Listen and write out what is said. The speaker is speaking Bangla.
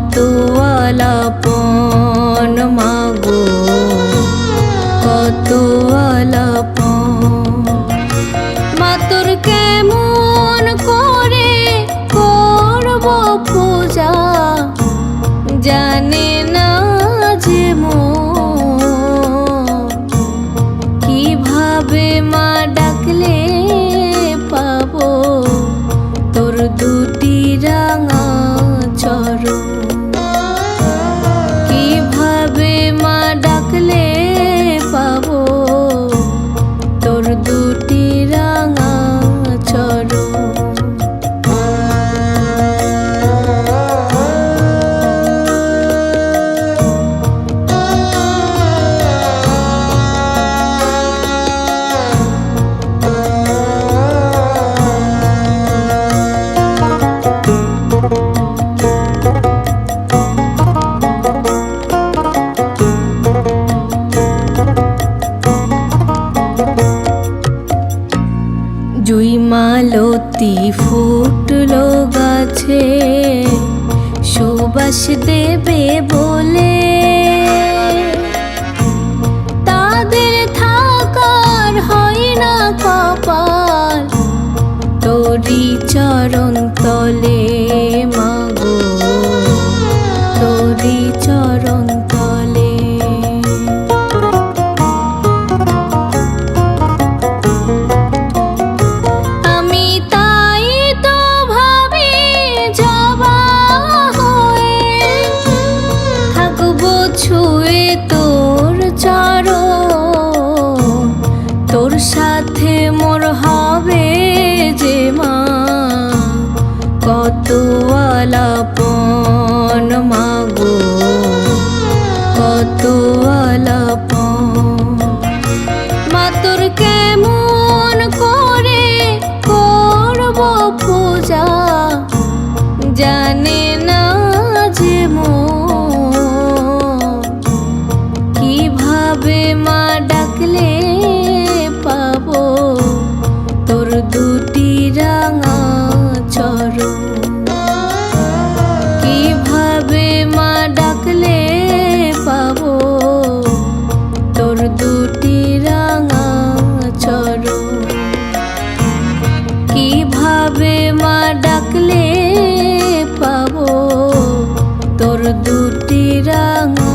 কত আলাপন মাগো, কত আলাপন। মা তোর কেমন করে করব পূজা, জানে না যে মন। কিভাবে মা ডাকলে পাবো তোর দুটি রাঙা চরণ। কিভাবে মা ডাকলে পাবো তোর দুটি রাঙা চরণ। জুই মালতী ফুটলো গাছে সুবাস দেবে বলে, তাদের থাকার হয় না কপাল তোরি চরণ তলে মাগো, তোরি চরণ তলে। ছুঁয়ে তোর চরণ, তোর সাথে মোর হবে যে মা কত আলাপন মাগো, কত আলাপন। মা তোর কেমন করে করব পূজা, জানে না যে কিভাবে মা ডাকলে পাবো তোর দুটি রাঙা চরণ। কিভাবে মা ডাকলে পাবো তোর দুটি রাঙা চরণ। কিভাবে মা ডাকলে পাবো তোর দুটি রাঙা